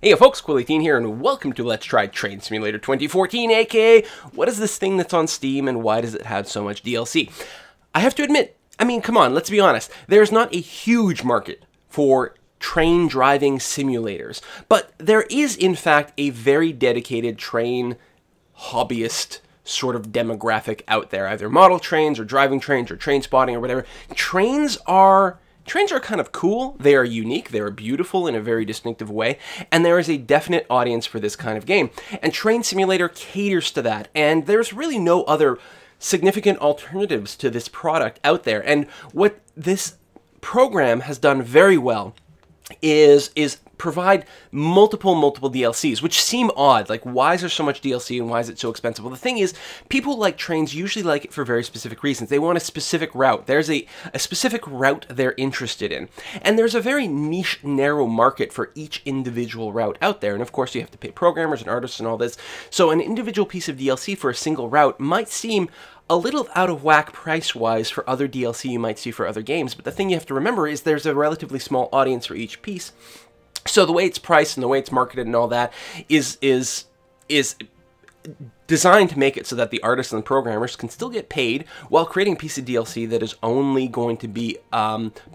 Hey folks, Quilly18 here, and welcome to Let's Try Train Simulator 2014, aka what is this thing that's on Steam and why does it have so much DLC? I have to admit, come on, let's be honest, there's not a huge market for train driving simulators, but there is in fact a very dedicated train hobbyist sort of demographic out there, either model trains or driving trains or train spotting or whatever. Trains are kind of cool, they are unique, they are beautiful in a very distinctive way, and there is a definite audience for this kind of game. And Train Simulator caters to that, and there's really no other significant alternatives to this product out there. And what this program has done very well is provide multiple DLCs, which seem odd. Like, why is there so much DLC and why is it so expensive? Well, the thing is, people like trains usually like it for very specific reasons. They want a specific route. There's a specific route they're interested in. And there's a very niche, narrow market for each individual route out there. And of course, you have to pay programmers and artists and all this. So an individual piece of DLC for a single route might seem a little out of whack price-wise for other DLC you might see for other games. But the thing you have to remember is there's a relatively small audience for each piece. So the way it's priced and the way it's marketed and all that is designed to make it so that the artists and the programmers can still get paid while creating a piece of DLC that is only going to be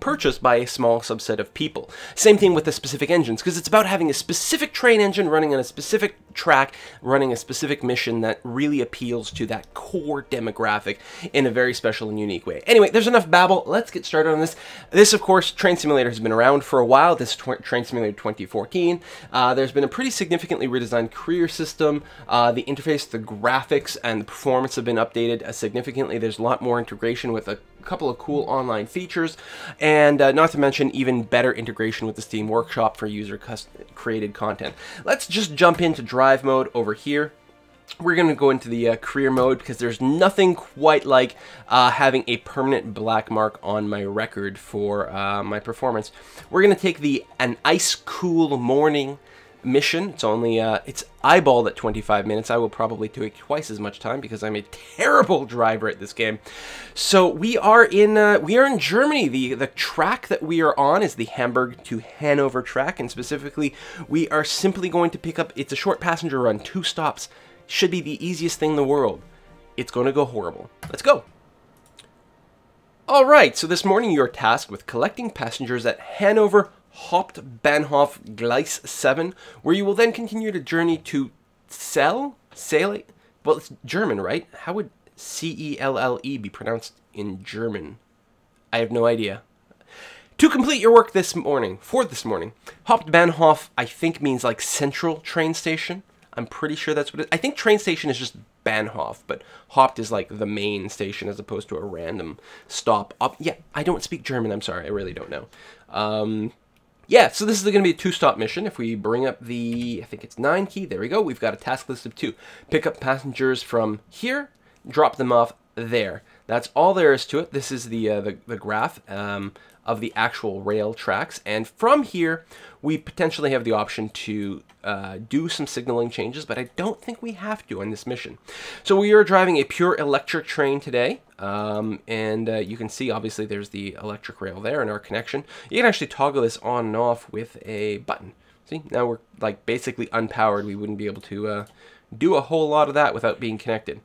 purchased by a small subset of people. Same thing with the specific engines, because it's about having a specific train engine running on a specific track, running a specific mission that really appeals to that core demographic in a very special and unique way. Anyway, there's enough babble. Let's get started on this. This, of course, Train Simulator has been around for a while. This is Train Simulator 2014. There's been a pretty significantly redesigned career system. The interface, the graphics, and the performance have been updated significantly. There's a lot more integration with a couple of cool online features, and not to mention even better integration with the Steam Workshop for user-created content. Let's just jump into drive mode over here. We're going to go into the career mode because there's nothing quite like having a permanent black mark on my record for my performance. We're going to take an ice cool morning mission. It's only it's eyeballed at 25 minutes. I will probably take twice as much time because I'm a terrible driver at this game. So we are in Germany. The track that we are on is the Hamburg to Hannover track, and specifically we are simply going to pick up, it's a short passenger run, 2 stops. Should be the easiest thing in the world. It's going to go horrible. Let's go. Alright, so this morning you're tasked with collecting passengers at Hannover Hauptbahnhof Gleis 7, where you will then continue to journey to Celle? Well, it's German, right? How would C-E-L-L-E be pronounced in German? I have no idea. To complete your work this morning, Hauptbahnhof, I think, means like central train station. I'm pretty sure that's what it is. I think train station is just Bahnhof, but Haupt is like the main station as opposed to a random stop. Yeah, I don't speak German, I'm sorry, I really don't know. Yeah, so this is going to be a 2-stop mission. If we bring up the, I think it's 9 key, there we go. We've got a task list of 2. Pick up passengers from here, drop them off there. That's all there is to it. This is the graph of the actual rail tracks. And from here, we potentially have the option to do some signaling changes, but I don't think we have to on this mission. So we are driving a pure electric train today. And you can see, obviously, there's the electric rail there in our connection. You can actually toggle this on and off with a button. See, now we're like basically unpowered. We wouldn't be able to do a whole lot of that without being connected.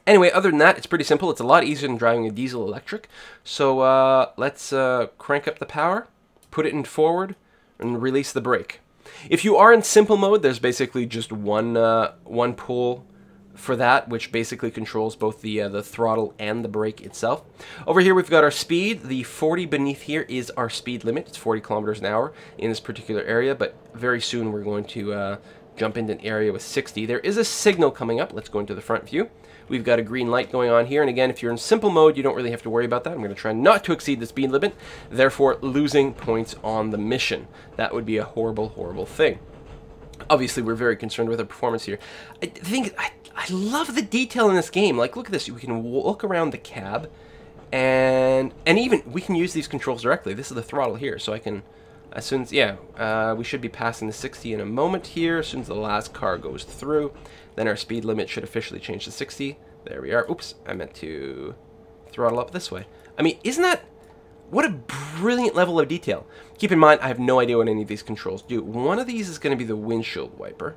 Anyway, other than that, it's pretty simple. It's a lot easier than driving a diesel electric. So let's crank up the power, put it in forward, and release the brake. If you are in simple mode, there's basically just one pull for that, which basically controls both the throttle and the brake itself. Over here we've got our speed. The 40 beneath here is our speed limit. It's 40 kilometers an hour in this particular area, but very soon we're going to jump into an area with 60. There is a signal coming up. Let's go into the front view. We've got a green light going on here, and again, if you're in simple mode, you don't really have to worry about that. I'm going to try not to exceed the speed limit, therefore losing points on the mission. That would be a horrible, horrible thing. Obviously, we're very concerned with our performance here. I love the detail in this game. Like, look at this. We can look around the cab, and even we can use these controls directly. This is the throttle here, so I can, as soon as, we should be passing the 60 in a moment here. As soon as the last car goes through, then our speed limit should officially change to 60. There we are. Oops, I meant to throttle up this way. I mean, isn't that What a brilliant level of detail. Keep in mind, I have no idea what any of these controls do. One of these is going to be the windshield wiper.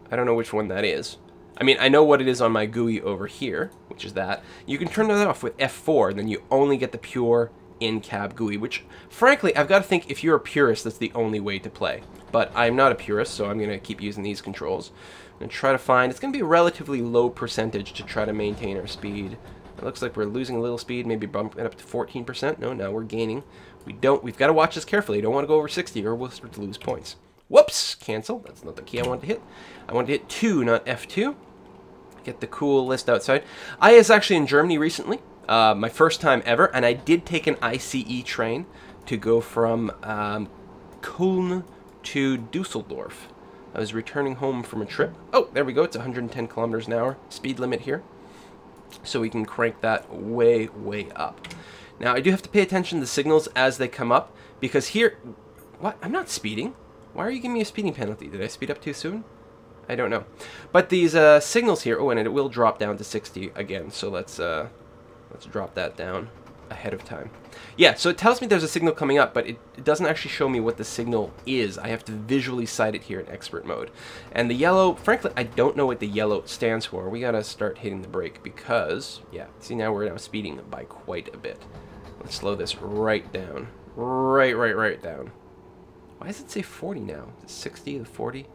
I don't know which one that is. I mean, I know what it is on my GUI over here, which is that. You can turn that off with F4, and then you only get the pure in-cab GUI, which, frankly, I've got to think if you're a purist, that's the only way to play. But I'm not a purist, so I'm going to keep using these controls. I'm going to try to find... It's going to be a relatively low percentage to try to maintain our speed. It looks like we're losing a little speed, maybe bumping it up to 14%. No, now we're gaining. We've got to watch this carefully. Don't want to go over 60 or we'll start to lose points. Whoops! Cancel. That's not the key I wanted to hit. I wanted to hit 2, not F2. Get the cool list outside. I was actually in Germany recently. My first time ever, and I did take an ICE train to go from Köln to Dusseldorf. I was returning home from a trip. Oh, there we go. It's 110 kilometers an hour. Speed limit here. So we can crank that way, way up. Now, I do have to pay attention to the signals as they come up, because here... What? I'm not speeding. Why are you giving me a speeding penalty? Did I speed up too soon? I don't know. But these signals here... Oh, and it will drop down to 60 again, so let's drop that down ahead of time. Yeah, so it tells me there's a signal coming up, but it doesn't actually show me what the signal is. I have to visually sight it here in expert mode. And the yellow, frankly, I don't know what the yellow stands for. We gotta start hitting the brake because, yeah, see now we're now speeding by quite a bit. Let's slow this right down. Right down. Why does it say 40 now? Is it 60 to 40?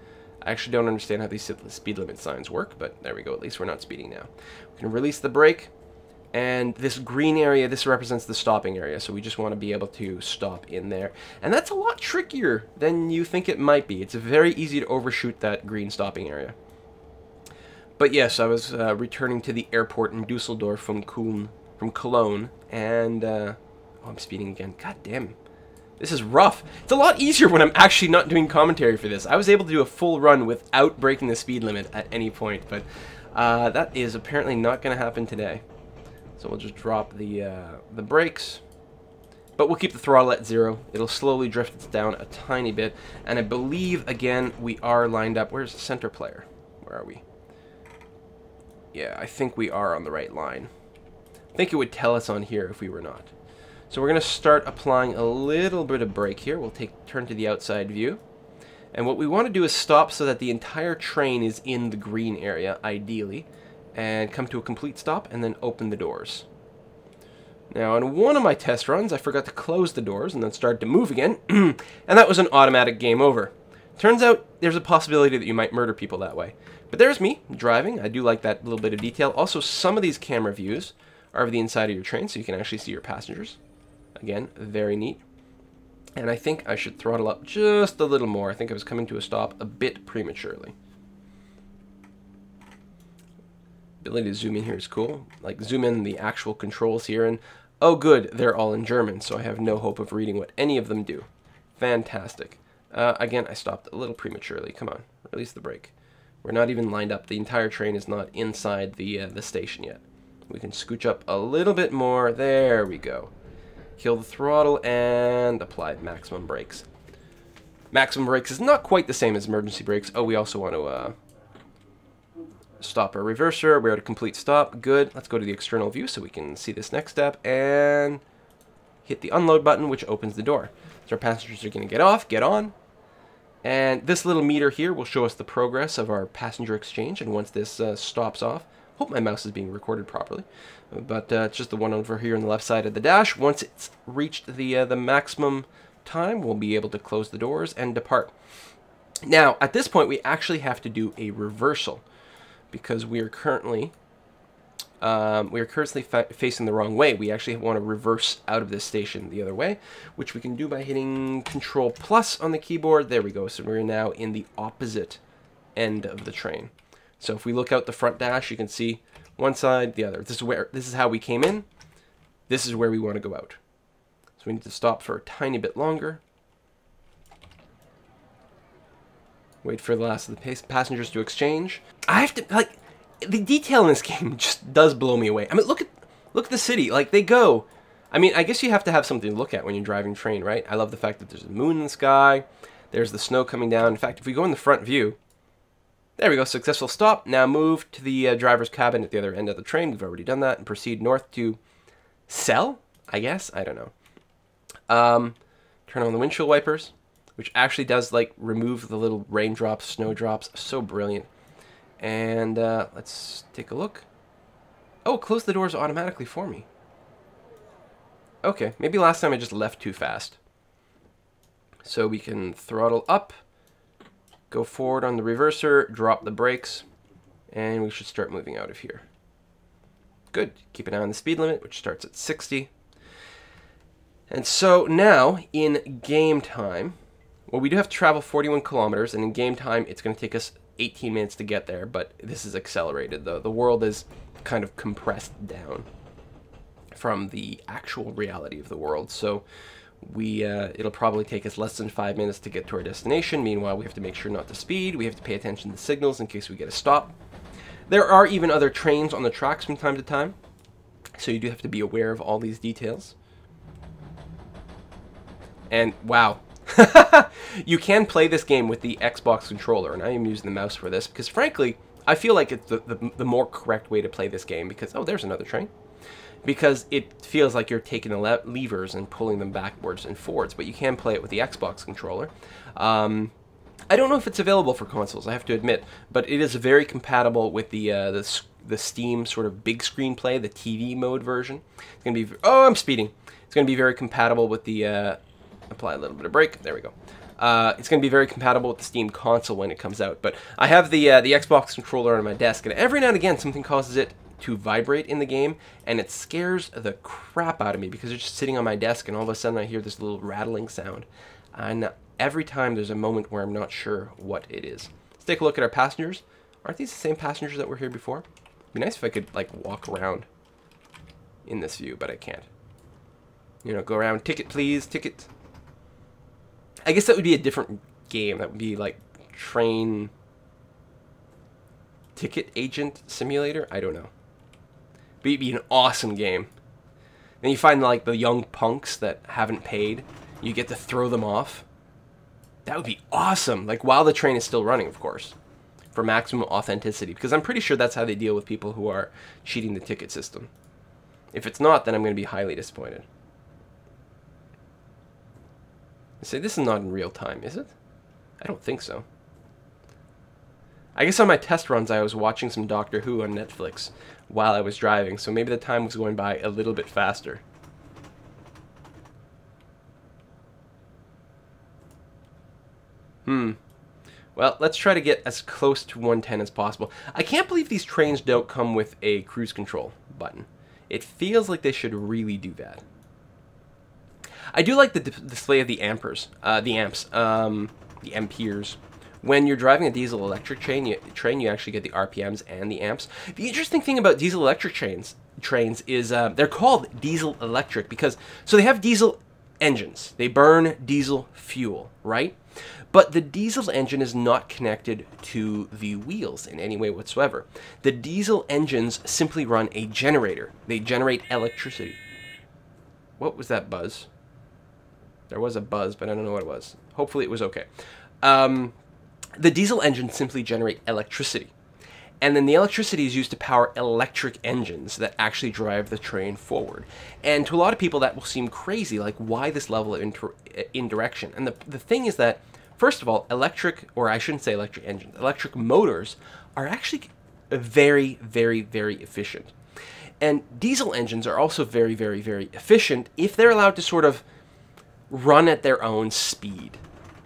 I actually don't understand how these speed limit signs work, but there we go. At least we're not speeding now. We can release the brake. And this green area, this represents the stopping area, so we just want to be able to stop in there. And that's a lot trickier than you think it might be. It's very easy to overshoot that green stopping area. But yes, I was returning to the airport in Dusseldorf from Cologne, and oh, I'm speeding again. God damn. This is rough. It's a lot easier when I'm actually not doing commentary for this. I was able to do a full run without breaking the speed limit at any point, but that is apparently not going to happen today. So we'll just drop the brakes, but we'll keep the throttle at 0. It'll slowly drift it down a tiny bit, and I believe, again, we are lined up. Where's the center player? Where are we? Yeah, I think we are on the right line. I think it would tell us on here if we were not. So we're going to start applying a little bit of brake here. We'll turn to the outside view. And what we want to do is stop so that the entire train is in the green area, ideally. And come to a complete stop, and then open the doors. Now, on one of my test runs, I forgot to close the doors, and then started to move again, and that was an automatic game over. Turns out, there's a possibility that you might murder people that way. But there's me, driving. I do like that little bit of detail. Also, some of these camera views are of the inside of your train, so you can actually see your passengers. Again, very neat. And I think I should throttle up just a little more. I think I was coming to a stop a bit prematurely. Ability to zoom in here is cool. Like, zoom in the actual controls here, and oh good, they're all in German, so I have no hope of reading what any of them do. Fantastic. Again, I stopped a little prematurely. Come on, release the brake. We're not even lined up. The entire train is not inside the station yet. We can scooch up a little bit more. There we go. Kill the throttle and apply maximum brakes. Maximum brakes is not quite the same as emergency brakes. Oh, we also want to stop our reverser. We're at a complete stop. Good. Let's go to the external view so we can see this next step and hit the unload button, which opens the door. So our passengers are going to get off, get on, and this little meter here will show us the progress of our passenger exchange. And once this stops off, hope my mouse is being recorded properly, but it's just the one over here on the left side of the dash. Once it's reached the maximum time, we'll be able to close the doors and depart. Now, at this point, we actually have to do a reversal, because we are currently facing the wrong way. We actually want to reverse out of this station the other way, which we can do by hitting Control Plus on the keyboard. There we go. So we're now in the opposite end of the train. So if we look out the front dash, you can see one side, the other. This is how we came in. This is where we want to go out. So we need to stop for a tiny bit longer. Wait for the last of the passengers to exchange. I have to, like, the detail in this game just does blow me away. I mean, look at the city. Like, they go. I mean, I guess you have to have something to look at when you're driving train, right? I love the fact that there's a moon in the sky. There's the snow coming down. In fact, if we go in the front view, there we go, successful stop. Now move to the driver's cabin at the other end of the train. We've already done that, and proceed north to Cell. I guess? I don't know. Turn on the windshield wipers, which actually does, like, remove the little raindrops, snowdrops. So brilliant. And let's take a look. Oh, close the doors automatically for me. Okay, maybe last time I just left too fast. So we can throttle up, go forward on the reverser, drop the brakes, and we should start moving out of here. Good. Keep an eye on the speed limit, which starts at 60. And so now, in game time, well, we do have to travel 41 kilometers, and in game time, it's going to take us 18 minutes to get there, but this is accelerated, though. The world is kind of compressed down from the actual reality of the world, so it'll probably take us less than 5 minutes to get to our destination. Meanwhile, we have to make sure not to speed. We have to pay attention to the signals in case we get a stop. There are even other trains on the tracks from time to time, so you do have to be aware of all these details. And wow, you can play this game with the Xbox controller, and I am using the mouse for this because, frankly, I feel like it's the more correct way to play this game because, oh, there's another train. Because it feels like you're taking the levers and pulling them backwards and forwards, but you can play it with the Xbox controller. I don't know if it's available for consoles, I have to admit, but it is very compatible with the Steam sort of big screen play, the TV mode version. It's going to be, oh, I'm speeding. It's going to be very compatible with the, apply a little bit of brake, there we go. It's going to be very compatible with the Steam console when it comes out, but I have the Xbox controller on my desk, and every now and again something causes it to vibrate in the game, and it scares the crap out of me because it's just sitting on my desk, and all of a sudden I hear this little rattling sound. And every time there's a moment where I'm not sure what it is. Let's take a look at our passengers. Aren't these the same passengers that were here before? It'd be nice if I could, like, walk around in this view, but I can't. You know, go around, ticket please, ticket. I guess that would be a different game. That would be like Train Ticket Agent Simulator? I don't know. But it'd be an awesome game. Then you find, like, the young punks that haven't paid. You get to throw them off. That would be awesome. Like, while the train is still running, of course. For maximum authenticity. Because I'm pretty sure that's how they deal with people who are cheating the ticket system. If it's not, then I'm going to be highly disappointed. I say, this is not in real time, is it? I don't think so. I guess on my test runs I was watching some Doctor Who on Netflix while I was driving, so maybe the time was going by a little bit faster. Well, let's try to get as close to 110 as possible. I can't believe these trains don't come with a cruise control button. It feels like they should really do that. I do like the display of the amps. When you're driving a diesel-electric train, you actually get the RPMs and the amps. The interesting thing about diesel-electric trains is they're called diesel-electric because, so they have diesel engines. They burn diesel fuel, right? But the diesel engine is not connected to the wheels in any way whatsoever. The diesel engines simply run a generator. They generate electricity. What was that buzz? There was a buzz, but I don't know what it was. Hopefully it was okay. The diesel engines simply generate electricity. And then the electricity is used to power electric engines that actually drive the train forward. And to a lot of people that will seem crazy, like why this level of indirection? And the thing is that, first of all, electric engines, electric motors are actually very, very, very efficient. And diesel engines are also very, very, very efficient if they're allowed to sort of run at their own speed,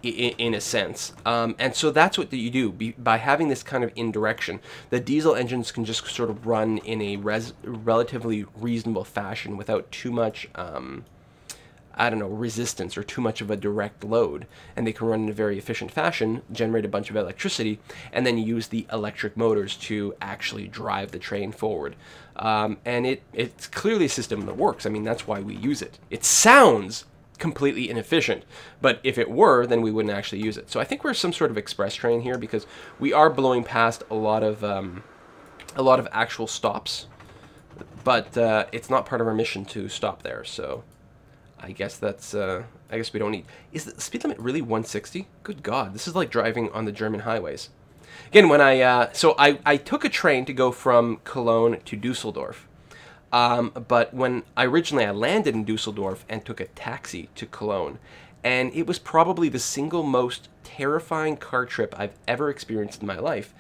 in a sense. And so that's what you do. By having this kind of indirection, the diesel engines can just sort of run in a relatively reasonable fashion without too much, I don't know, resistance or too much of a direct load. And they can run in a very efficient fashion, generate a bunch of electricity, and then use the electric motors to actually drive the train forward. And it's clearly a system that works. I mean, that's why we use it. It sounds completely inefficient, but if it were, then we wouldn't actually use it. So I think we're some sort of express train here because we are blowing past a lot of actual stops, but it's not part of our mission to stop there. So I guess that's I guess we don't need. Is the speed limit really 160? Good God, this is like driving on the German highways. Again, when I took a train to go from Cologne to Dusseldorf. But when I landed in Dusseldorf and took a taxi to Cologne, and it was probably the single most terrifying car trip I've ever experienced in my life.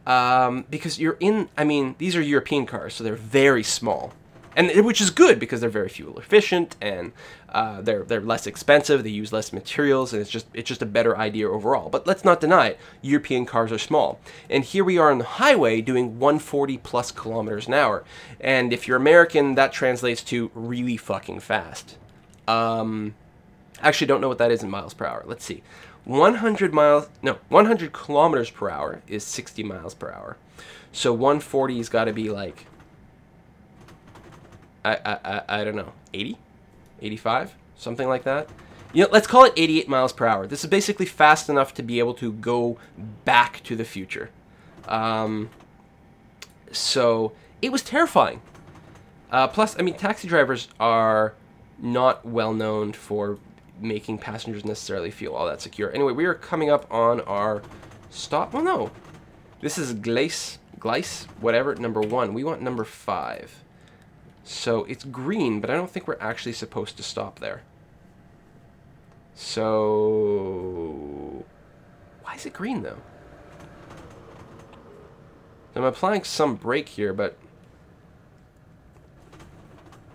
Because these are European cars, so they're very small. And which is good because they're very fuel efficient and they're less expensive. They use less materials, and it's just a better idea overall. But let's not deny it. European cars are small, and here we are on the highway doing 140 plus kilometers an hour. And if you're American, that translates to really fucking fast. Actually, don't know what that is in miles per hour. Let's see. 100 kilometers per hour is 60 miles per hour. So 140's got to be like, I don't know, 80? 85? Something like that. You know, let's call it 88 miles per hour. This is basically fast enough to be able to go back to the future. So it was terrifying. Plus, I mean, taxi drivers are not well known for making passengers necessarily feel all that secure. Anyway, we are coming up on our stop. Well, no. This is Gleis, whatever, number 1. We want number 5. So it's green, but I don't think we're actually supposed to stop there. So why is it green, though? I'm applying some brake here, but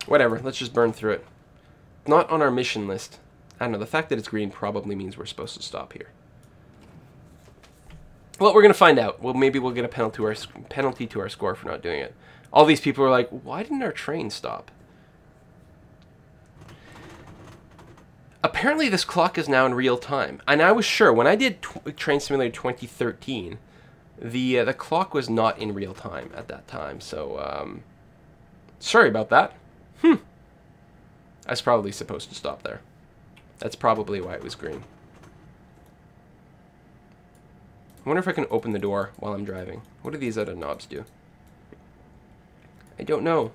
whatever. Let's just burn through it. Not on our mission list. I don't know, the fact that it's green probably means we're supposed to stop here. Well, we're going to find out. Well, maybe we'll get a penalty to our score for not doing it. All these people are like, why didn't our train stop? Apparently this clock is now in real time. And I was sure, when I did Train Simulator 2013, the clock was not in real time at that time. So, sorry about that. I was probably supposed to stop there. That's probably why it was green. I wonder if I can open the door while I'm driving. What do these other knobs do? I don't know.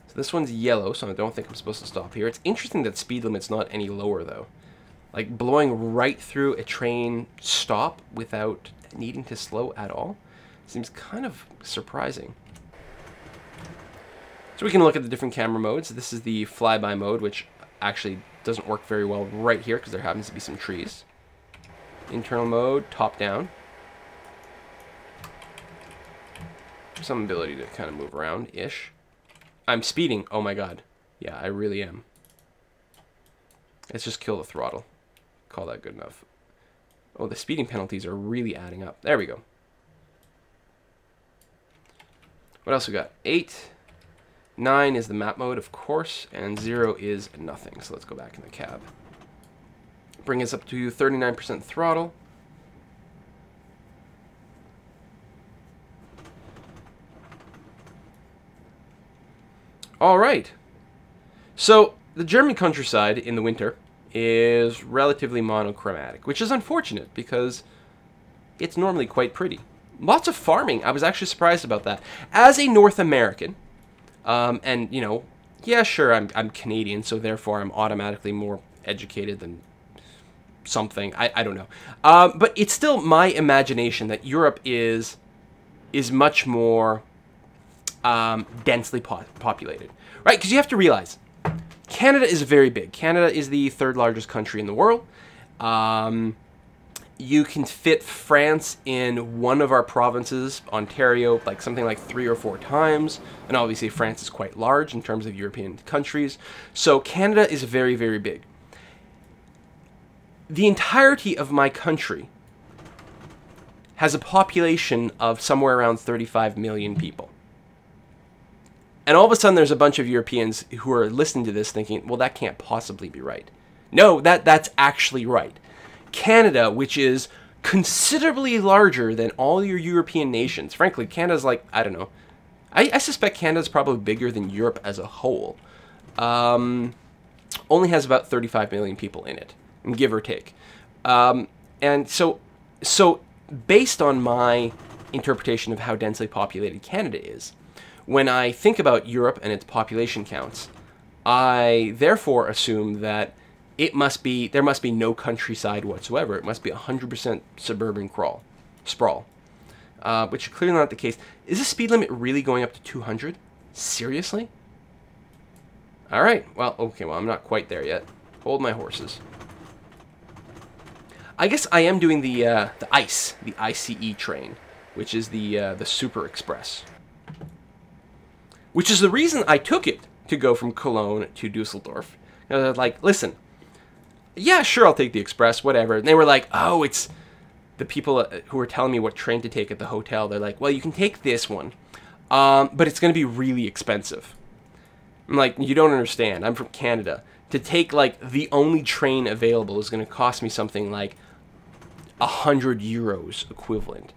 So this one's yellow, so I don't think I'm supposed to stop here. It's interesting that speed limit's not any lower, though. Like, blowing right through a train stop without needing to slow at all seems kind of surprising. So we can look at the different camera modes. This is the flyby mode, which actually doesn't work very well right here because there happens to be some trees. Internal mode, top down. Some ability to kind of move around-ish. I'm speeding. Oh my god. Yeah, I really am. Let's just kill the throttle. Call that good enough. Oh, the speeding penalties are really adding up. There we go. What else we got? 8. 9 is the map mode, of course, and 0 is nothing. So let's go back in the cab. Bring us up to 39% throttle. All right. So the German countryside in the winter is relatively monochromatic, which is unfortunate because it's normally quite pretty. Lots of farming. I was actually surprised about that. As a North American, and, you know, yeah, sure, I'm Canadian, so therefore I'm automatically more educated than something. I don't know. But it's still my imagination that Europe is much more densely populated, right? Because you have to realize, Canada is very big. Canada is the 3rd largest country in the world. You can fit France in one of our provinces, Ontario, like something like 3 or 4 times. And obviously France is quite large in terms of European countries. So Canada is very, very big. The entirety of my country has a population of somewhere around 35 million people. And all of a sudden there's a bunch of Europeans who are listening to this thinking, well, that can't possibly be right. No, that's actually right. Canada, which is considerably larger than all your European nations. Frankly, Canada's like, I don't know. I suspect Canada's probably bigger than Europe as a whole. Only has about 35 million people in it, give or take. And so based on my interpretation of how densely populated Canada is, when I think about Europe and its population counts, I therefore assume that there must be no countryside whatsoever. It must be 100% suburban sprawl. which is clearly not the case. Is the speed limit really going up to 200? Seriously? All right. Well, okay. Well, I'm not quite there yet. Hold my horses. I guess I am doing the ICE train, which is the Super Express. Which is the reason I took it to go from Cologne to Dusseldorf. And I was like, listen, yeah, sure, I'll take the Express, whatever. And they were like, oh, it's the people who were telling me what train to take at the hotel. They're like, well, you can take this one, but it's going to be really expensive. I'm like, you don't understand. I'm from Canada. To take, like, the only train available is going to cost me something like 100 euros equivalent.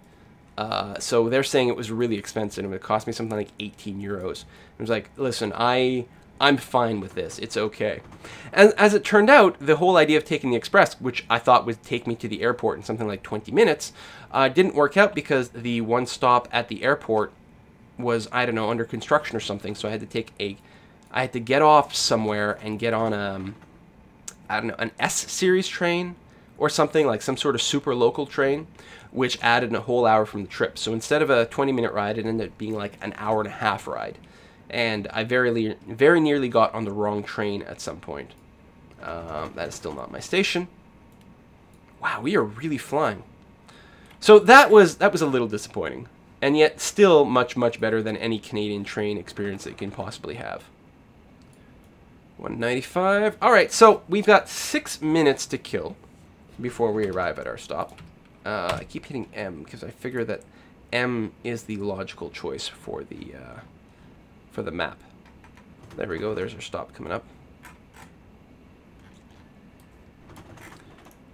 So they're saying it was really expensive. It would cost me something like 18 euros. I was like, listen, I'm fine with this. It's okay. And as it turned out, the whole idea of taking the Express, which I thought would take me to the airport in something like 20 minutes, didn't work out because the one stop at the airport was, I don't know, under construction or something. So I had to get off somewhere and get on I don't know, an S-series train or something, like some sort of super local train, which added a whole hour from the trip. So instead of a 20-minute ride, it ended up being like an hour-and-a-half ride. And I very nearly got on the wrong train at some point. That is still not my station. Wow, we are really flying. So that was a little disappointing. And yet still much, much better than any Canadian train experience that you can possibly have. 195. All right, so we've got 6 minutes to kill before we arrive at our stop. I keep hitting M because I figure that M is the logical choice for the map. There we go. There's our stop coming up.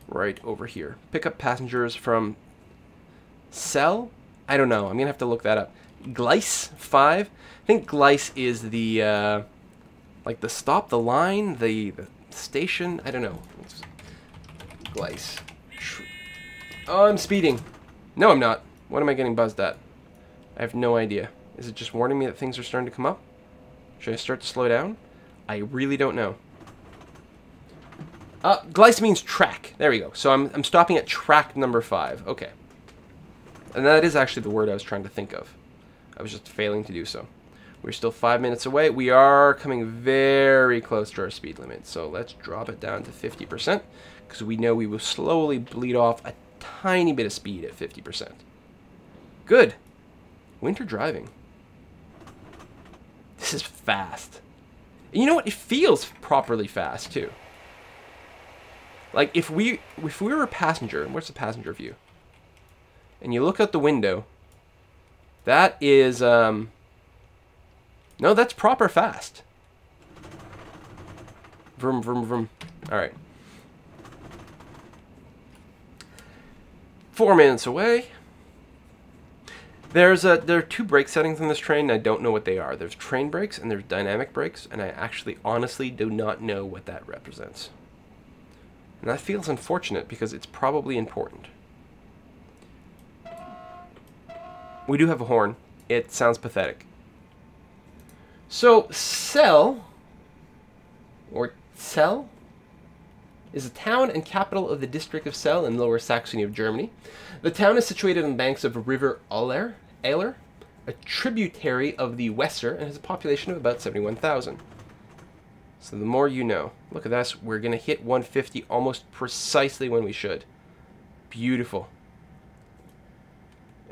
Right over here. Pick up passengers from Cell? I don't know. I'm going to have to look that up. Gleis 5? I think Gleis is the, like the stop, the line, the station. I don't know. Gleis. Oh, I'm speeding. No, I'm not. What am I getting buzzed at? I have no idea. Is it just warning me that things are starting to come up? Should I start to slow down? I really don't know. Gleis means track. There we go. So I'm stopping at track number 5. Okay. And that is actually the word I was trying to think of. I was just failing to do so. We're still 5 minutes away. We are coming very close to our speed limit. So let's drop it down to 50%. Because we know we will slowly bleed off a tiny bit of speed at 50%. Good. Winter driving. This is fast. And you know what? It feels properly fast, too. Like, if we were a passenger, what's the passenger view? And you look out the window, that is, no, that's proper fast. Vroom, vroom, vroom. All right. 4 minutes away. There are 2 brake settings in this train, and I don't know what they are. There's train brakes and there's dynamic brakes, and I actually honestly do not know what that represents. And that feels unfortunate because it's probably important. We do have a horn. It sounds pathetic. So, Cell, or Cell, is a town and capital of the district of Cell in Lower Saxony of Germany. The town is situated on the banks of River Aller, a tributary of the Weser, and has a population of about 71,000. So the more you know. Look at this. We're going to hit 150 almost precisely when we should. Beautiful.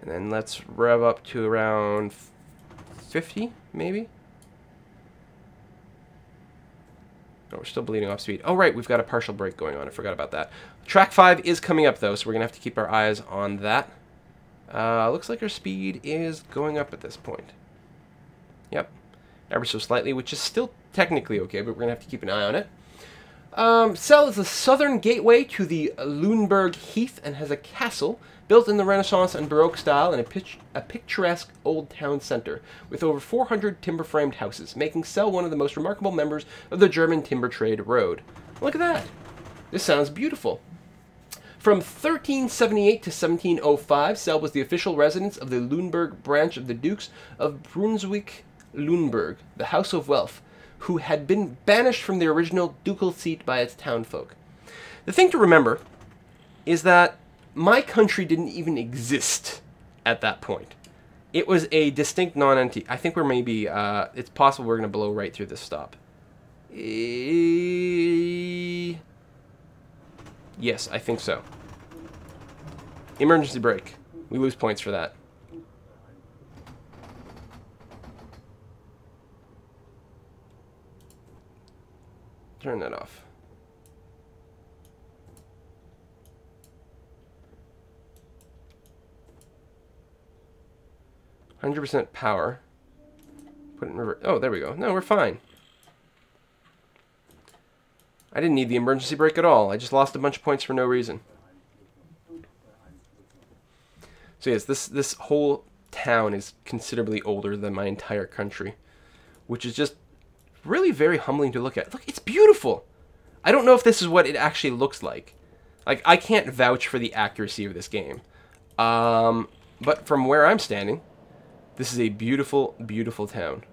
And then let's rev up to around 50, maybe? No, we're still bleeding off speed. Oh, right, we've got a partial brake going on. I forgot about that. Track 5 is coming up, though, so we're going to have to keep our eyes on that. Looks like our speed is going up at this point. Yep. Ever so slightly, which is still technically okay, but we're going to have to keep an eye on it. Cell is the southern gateway to the Lüneburg Heath and has a castle built in the Renaissance and Baroque style in a picturesque old town center with over 400 timber-framed houses, making Cell one of the most remarkable members of the German timber trade road. Look at that. This sounds beautiful. From 1378 to 1705, Cell was the official residence of the Lüneburg branch of the Dukes of Brunswick-Lüneburg, the House of Wealth, who had been banished from the original ducal seat by its townfolk. The thing to remember is that my country didn't even exist at that point. It was a distinct non-entity. I think we're maybe, it's possible we're going to blow right through this stop. Yes, I think so. Emergency brake. We lose points for that. Turn that off. %, power. Put it in reverse. Oh, there we go. No, we're fine. I didn't need the emergency brake at all. I just lost a bunch of points for no reason. So yes, this whole town is considerably older than my entire country, which is just really very humbling to look at. Look, it's beautiful. I don't know if this is what it actually looks like. Like, I can't vouch for the accuracy of this game. But from where I'm standing, this is a beautiful, beautiful town.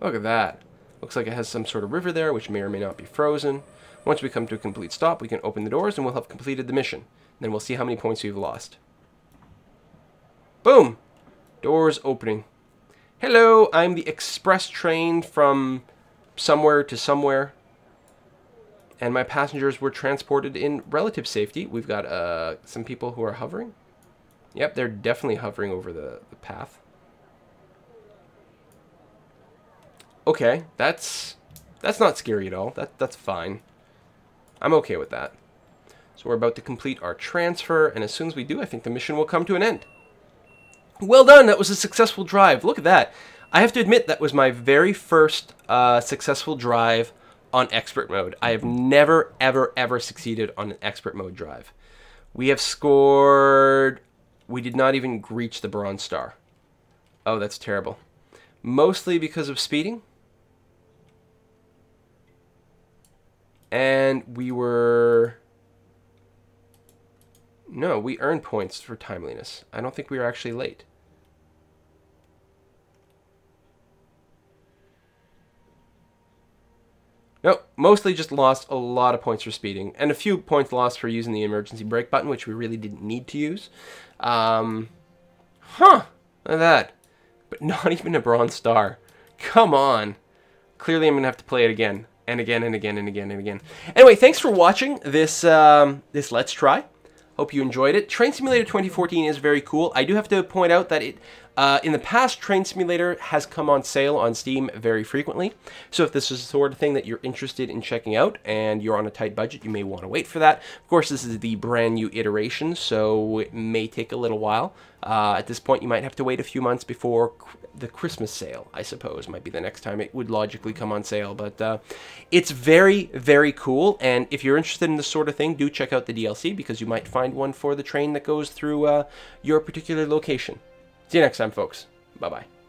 Look at that. Looks like it has some sort of river there, which may or may not be frozen. Once we come to a complete stop, we can open the doors and we'll have completed the mission. Then we'll see how many points we've lost. Boom! Doors opening. Hello, I'm the express train from somewhere to somewhere. And my passengers were transported in relative safety. We've got some people who are hovering. Yep, they're definitely hovering over the path. Okay, that's not scary at all. That's fine. I'm okay with that. So we're about to complete our transfer, and as soon as we do, I think the mission will come to an end. Well done! That was a successful drive. Look at that. I have to admit that was my very first successful drive on expert mode. I have never, ever, ever succeeded on an expert mode drive. We have scored... We did not even reach the bronze star. Oh, that's terrible. Mostly because of speeding. And we were... No, we earned points for timeliness. I don't think we were actually late. No, mostly just lost a lot of points for speeding. And a few points lost for using the emergency brake button, which we really didn't need to use. Look at that. But not even a bronze star. Come on. Clearly I'm going to have to play it again. And again, and again, and again, and again. Anyway, thanks for watching this, this Let's Try. Hope you enjoyed it. Train Simulator 2014 is very cool. I do have to point out that it, in the past, Train Simulator has come on sale on Steam very frequently. So if this is the sort of thing that you're interested in checking out and you're on a tight budget, you may want to wait for that. Of course, this is the brand new iteration, so it may take a little while. At this point, you might have to wait a few months before the Christmas sale, I suppose, might be the next time it would logically come on sale. But it's very, very cool. And if you're interested in this sort of thing, do check out the DLC because you might find one for the train that goes through your particular location. See you next time, folks. Bye-bye.